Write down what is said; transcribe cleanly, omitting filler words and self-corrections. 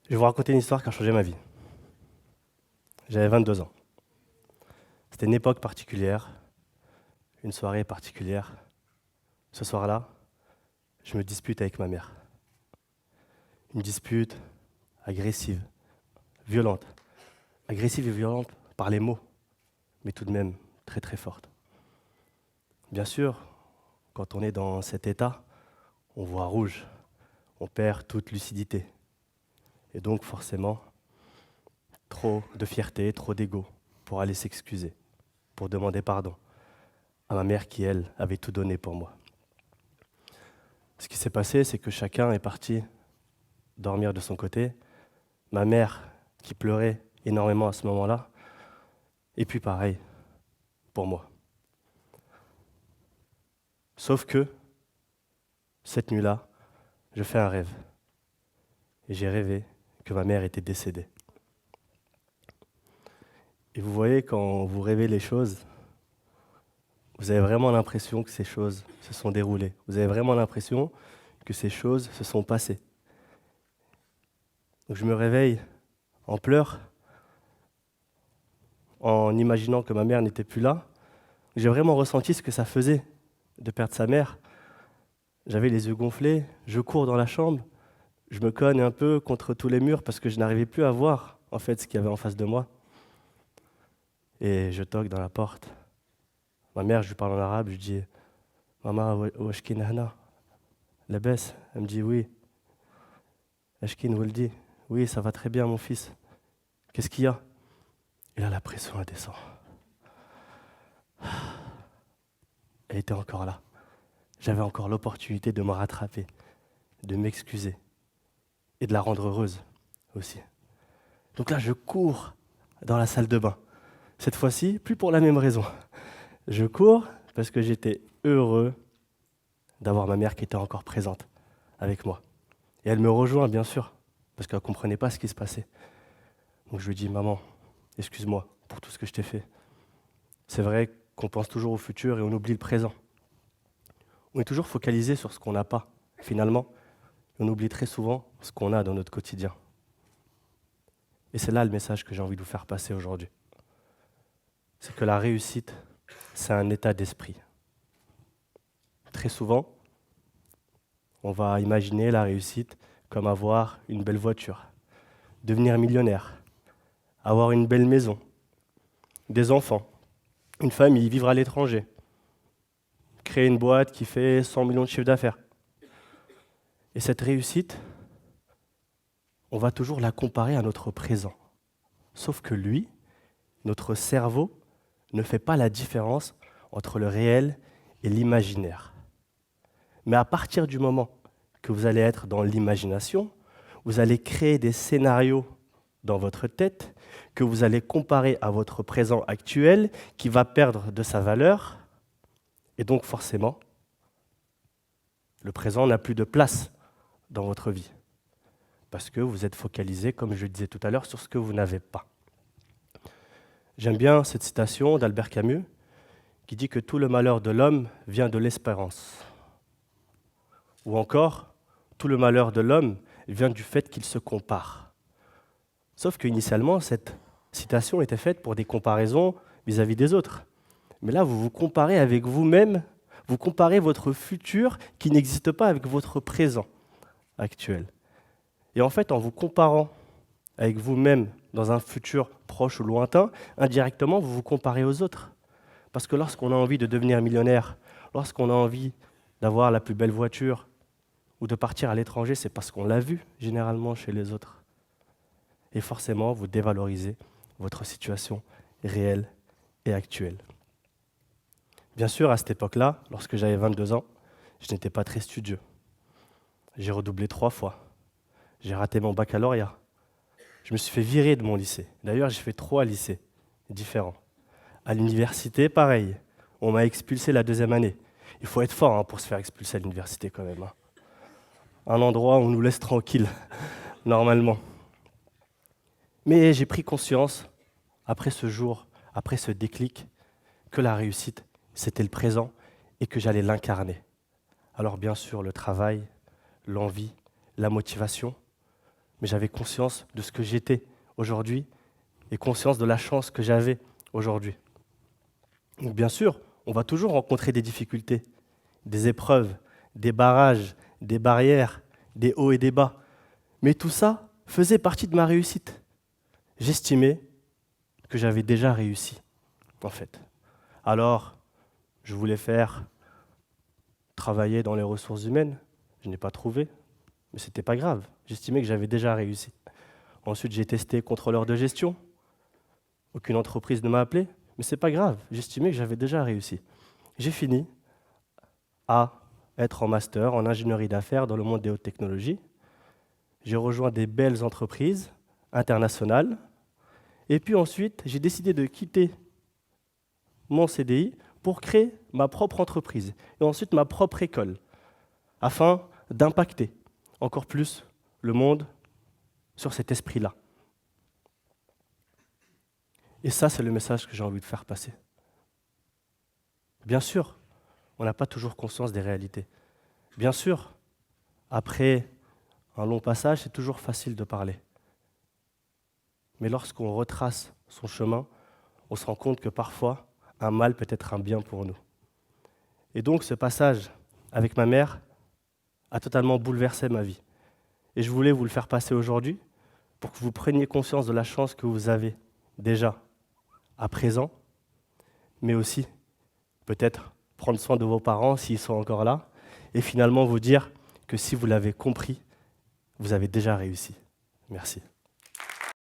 Je vais vous raconter une histoire qui a changé ma vie. J'avais 22 ans. C'était une époque particulière, une soirée particulière. Ce soir-là, je me dispute avec ma mère. Une dispute agressive, violente. Agressive et violente par les mots, mais tout de même très très forte. Bien sûr, quand on est dans cet état, on voit rouge, on perd toute lucidité. Et donc forcément, trop de fierté, trop d'ego pour aller s'excuser, pour demander pardon à ma mère qui, elle, avait tout donné pour moi. Ce qui s'est passé, c'est que chacun est parti dormir de son côté. Ma mère, qui pleurait énormément à ce moment-là, et puis pareil pour moi. Sauf que, cette nuit-là, je fais un rêve. Et j'ai rêvé que ma mère était décédée. Et vous voyez, quand vous rêvez les choses, vous avez vraiment l'impression que ces choses se sont déroulées. Vous avez vraiment l'impression que ces choses se sont passées. Donc je me réveille en pleurs, en imaginant que ma mère n'était plus là. J'ai vraiment ressenti ce que ça faisait de perdre sa mère. J'avais les yeux gonflés, je cours dans la chambre, je me cogne un peu contre tous les murs parce que je n'arrivais plus à voir en fait ce qu'il y avait en face de moi. Et je toque dans la porte. Ma mère, je lui parle en arabe, je lui dis Maman, washkin hana, la baisse. Elle me dit oui. Ashkin Waldi, oui, ça va très bien mon fils. Qu'est-ce qu'il y a? Et là, la pression elle descend. Elle était encore là. J'avais encore l'opportunité de me rattraper, de m'excuser et de la rendre heureuse aussi. Donc là, je cours dans la salle de bain. Cette fois-ci, plus pour la même raison. Je cours parce que j'étais heureux d'avoir ma mère qui était encore présente avec moi. Et elle me rejoint, bien sûr, parce qu'elle ne comprenait pas ce qui se passait. Donc je lui dis, maman, excuse-moi pour tout ce que je t'ai fait. C'est vrai qu'on pense toujours au futur et on oublie le présent. On est toujours focalisé sur ce qu'on n'a pas, finalement. On oublie très souvent ce qu'on a dans notre quotidien. Et c'est là le message que j'ai envie de vous faire passer aujourd'hui. C'est que la réussite, c'est un état d'esprit. Très souvent, on va imaginer la réussite comme avoir une belle voiture, devenir millionnaire, avoir une belle maison, des enfants, une famille, vivre à l'étranger, créer une boîte qui fait 100 millions de chiffre d'affaires. Et cette réussite, on va toujours la comparer à notre présent. Sauf que lui, notre cerveau, ne fait pas la différence entre le réel et l'imaginaire. Mais à partir du moment que vous allez être dans l'imagination, vous allez créer des scénarios dans votre tête que vous allez comparer à votre présent actuel qui va perdre de sa valeur. Et donc forcément, le présent n'a plus de place dans votre vie. Parce que vous êtes focalisé, comme je le disais tout à l'heure, sur ce que vous n'avez pas. J'aime bien cette citation d'Albert Camus qui dit que tout le malheur de l'homme vient de l'espérance. Ou encore, tout le malheur de l'homme vient du fait qu'il se compare. Sauf qu'initialement, cette citation était faite pour des comparaisons vis-à-vis des autres. Mais là, vous vous comparez avec vous-même, vous comparez votre futur qui n'existe pas avec votre présent actuel. Et en fait, en vous comparant avec vous-même dans un futur proche ou lointain, indirectement, vous vous comparez aux autres. Parce que lorsqu'on a envie de devenir millionnaire, lorsqu'on a envie d'avoir la plus belle voiture ou de partir à l'étranger, c'est parce qu'on l'a vu généralement chez les autres. Et forcément, vous dévalorisez votre situation réelle et actuelle. Bien sûr, à cette époque-là, lorsque j'avais 22 ans, je n'étais pas très studieux. J'ai redoublé 3 fois. J'ai raté mon baccalauréat. Je me suis fait virer de mon lycée. D'ailleurs, j'ai fait 3 lycées différents. À l'université, pareil. On m'a expulsé la 2e année. Il faut être fort pour se faire expulser à l'université quand même. Un endroit où on nous laisse tranquille, normalement. Mais j'ai pris conscience, après ce jour, après ce déclic, que la réussite, c'était le présent et que j'allais l'incarner. Alors bien sûr, le travail, l'envie, la motivation, mais j'avais conscience de ce que j'étais aujourd'hui et conscience de la chance que j'avais aujourd'hui. Donc bien sûr, on va toujours rencontrer des difficultés, des épreuves, des barrages, des barrières, des hauts et des bas. Mais tout ça faisait partie de ma réussite. J'estimais que j'avais déjà réussi, en fait. Alors, je voulais travailler dans les ressources humaines. Je n'ai pas trouvé, mais ce n'était pas grave. J'estimais que j'avais déjà réussi. Ensuite, j'ai testé contrôleur de gestion. Aucune entreprise ne m'a appelé, mais ce n'est pas grave. J'estimais que j'avais déjà réussi. J'ai fini à être en master en ingénierie d'affaires dans le monde des hautes technologies. J'ai rejoint des belles entreprises internationales. Et puis ensuite, j'ai décidé de quitter mon CDI pour créer ma propre entreprise et ensuite ma propre école, afin d'impacter encore plus le monde sur cet esprit-là. Et ça, c'est le message que j'ai envie de faire passer. Bien sûr, on n'a pas toujours conscience des réalités. Bien sûr, après un long passage, c'est toujours facile de parler. Mais lorsqu'on retrace son chemin, on se rend compte que parfois, un mal peut être un bien pour nous. Et donc, ce passage avec ma mère a totalement bouleversé ma vie. Et je voulais vous le faire passer aujourd'hui pour que vous preniez conscience de la chance que vous avez déjà à présent, mais aussi peut-être prendre soin de vos parents s'ils sont encore là, et finalement vous dire que si vous l'avez compris, vous avez déjà réussi. Merci.